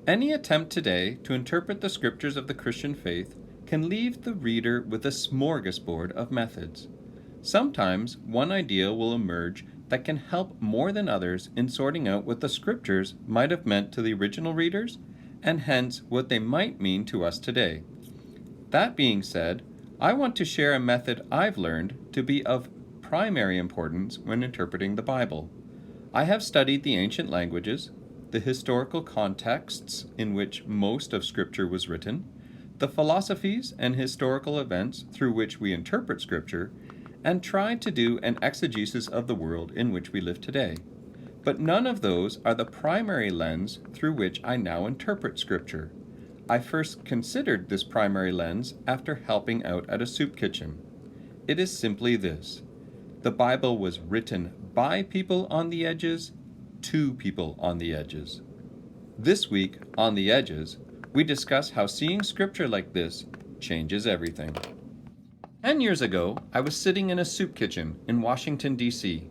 Any attempt today to interpret the scriptures of the Christian faith can leave the reader with a smorgasbord of methods. Sometimes one idea will emerge that can help more than others in sorting out what the scriptures might have meant to the original readers, and hence what they might mean to us today. That being said, I want to share a method I've learned to be of primary importance when interpreting the Bible. I have studied the ancient languages, the historical contexts in which most of Scripture was written, the philosophies and historical events through which we interpret Scripture, and tried to do an exegesis of the world in which we live today. But none of those are the primary lens through which I now interpret Scripture. I first considered this primary lens after helping out at a soup kitchen. It is simply this: the Bible was written by people on the edges, to people on the edges. This week, on the edges, we discuss how seeing Scripture like this changes everything. 10 years ago, I was sitting in a soup kitchen in Washington, D.C.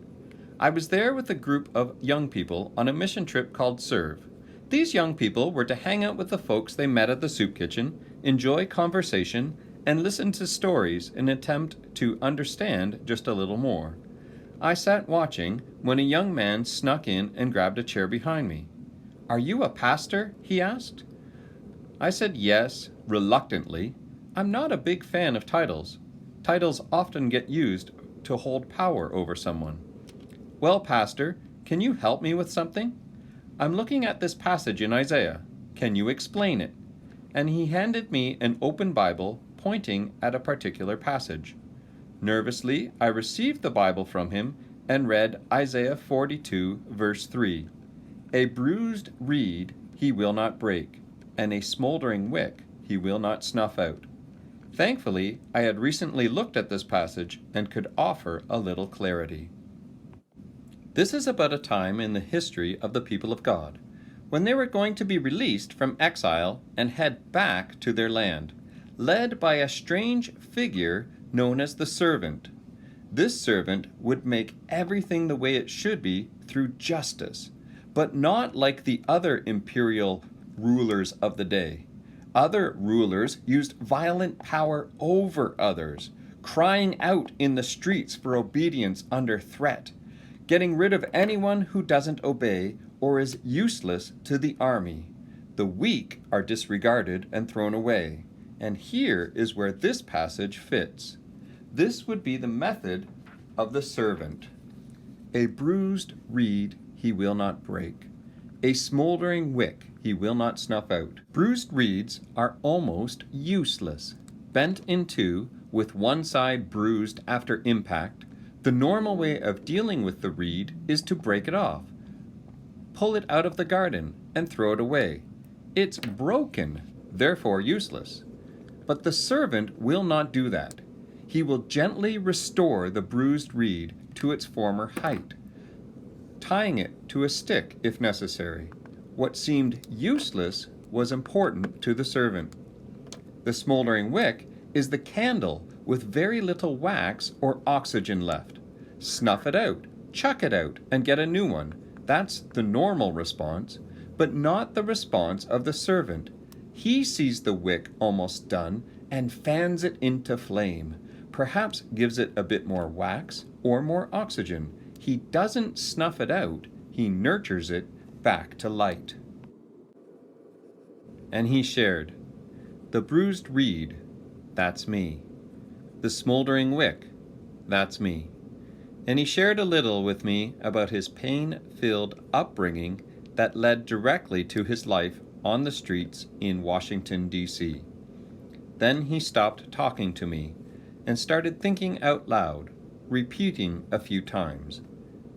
I was there with a group of young people on a mission trip called Serve. These young people were to hang out with the folks they met at the soup kitchen, enjoy conversation, and listen to stories in an attempt to understand just a little more. I sat watching when a young man snuck in and grabbed a chair behind me. "Are you a pastor?" he asked. I said yes, reluctantly. I'm not a big fan of titles. Titles often get used to hold power over someone. "Well, Pastor, can you help me with something? I'm looking at this passage in Isaiah. Can you explain it?" And he handed me an open Bible pointing at a particular passage. Nervously, I received the Bible from him and read Isaiah 42, verse 3. "A bruised reed he will not break, and a smoldering wick he will not snuff out." Thankfully, I had recently looked at this passage and could offer a little clarity. This is about a time in the history of the people of God, when they were going to be released from exile and head back to their land, led by a strange figure known as the servant. This servant would make everything the way it should be through justice, but not like the other imperial rulers of the day. Other rulers used violent power over others, crying out in the streets for obedience under threat, getting rid of anyone who doesn't obey or is useless to the army. The weak are disregarded and thrown away. And here is where this passage fits. This would be the method of the servant. "A bruised reed he will not break. A smoldering wick he will not snuff out." Bruised reeds are almost useless. Bent in two, with one side bruised after impact, the normal way of dealing with the reed is to break it off, pull it out of the garden, and throw it away. It's broken, therefore useless. But the servant will not do that. He will gently restore the bruised reed to its former height, tying it to a stick if necessary. What seemed useless was important to the servant. The smoldering wick is the candle with very little wax or oxygen left. Snuff it out, chuck it out, and get a new one. That's the normal response, but not the response of the servant. He sees the wick almost done and fans it into flame, perhaps gives it a bit more wax or more oxygen. He doesn't snuff it out, he nurtures it back to light. And he shared, "The bruised reed, that's me. The smoldering wick, that's me." And he shared a little with me about his pain-filled upbringing that led directly to his life on the streets in Washington, D.C. Then he stopped talking to me and started thinking out loud, repeating a few times,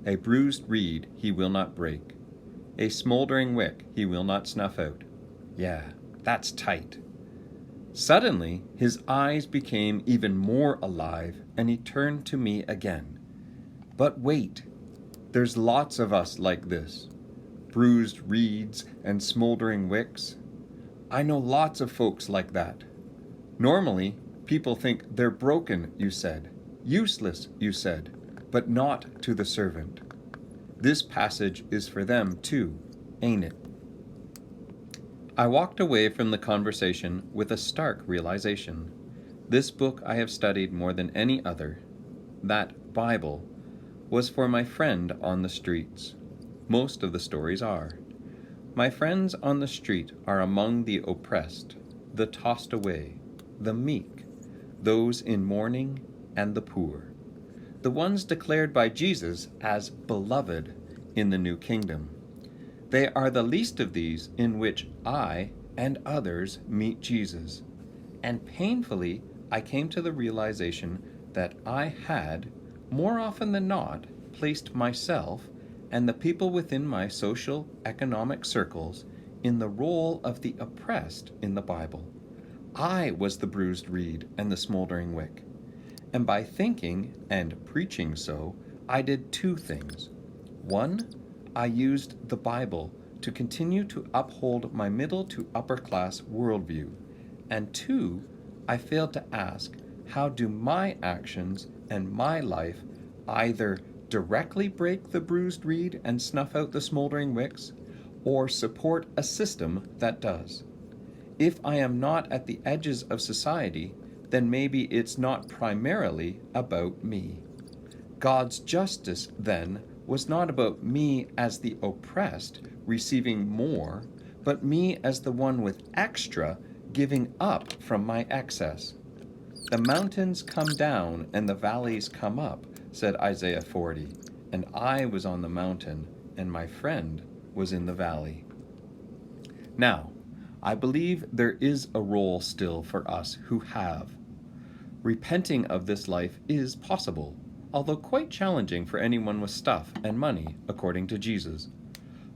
"A bruised reed he will not break. A smoldering wick he will not snuff out." Yeah, that's tight. Suddenly, his eyes became even more alive, and he turned to me again. "But wait, there's lots of us like this. Bruised reeds and smoldering wicks. I know lots of folks like that. Normally, people think they're broken, you said. Useless, you said, but not to the servant. This passage is for them too, ain't it?" I walked away from the conversation with a stark realization. This book I have studied more than any other, that Bible, was for my friend on the streets. Most of the stories are. My friends on the street are among the oppressed, the tossed away, the meek, those in mourning, and the poor, the ones declared by Jesus as beloved in the new kingdom. They are the least of these in which I and others meet Jesus. And painfully, I came to the realization that I had, more often than not, placed myself and the people within my social, economic circles in the role of the oppressed in the Bible. I was the bruised reed and the smoldering wick. And by thinking and preaching so, I did two things. One, I used the Bible to continue to uphold my middle to upper class worldview. And two, I failed to ask, how do my actions and my life either directly break the bruised reed and snuff out the smoldering wicks, or support a system that does? If I am not at the edges of society, then maybe it's not primarily about me. God's justice, then, was not about me as the oppressed receiving more, but me as the one with extra giving up from my excess. The mountains come down and the valleys come up, said Isaiah 40, and I was on the mountain and my friend was in the valley. Now, I believe there is a role still for us who have. Repenting of this life is possible, although quite challenging for anyone with stuff and money, according to Jesus.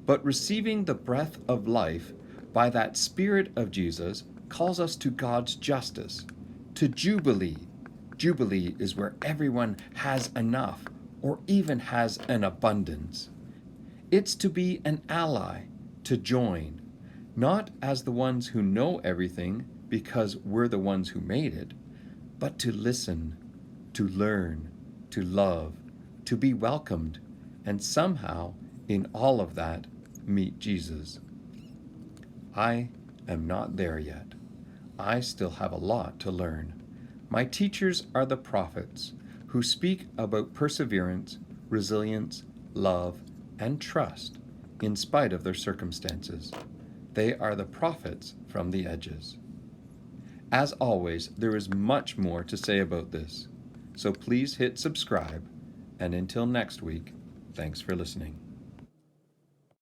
But receiving the breath of life by that Spirit of Jesus calls us to God's justice, to Jubilee. Jubilee is where everyone has enough, or even has an abundance. It's to be an ally, to join, not as the ones who know everything because we're the ones who made it, but to listen, to learn, to love, to be welcomed, and somehow, in all of that, meet Jesus. I am not there yet. I still have a lot to learn. My teachers are the prophets who speak about perseverance, resilience, love, and trust in spite of their circumstances. They are the prophets from the edges. As always, there is much more to say about this, so please hit subscribe, and until next week, thanks for listening.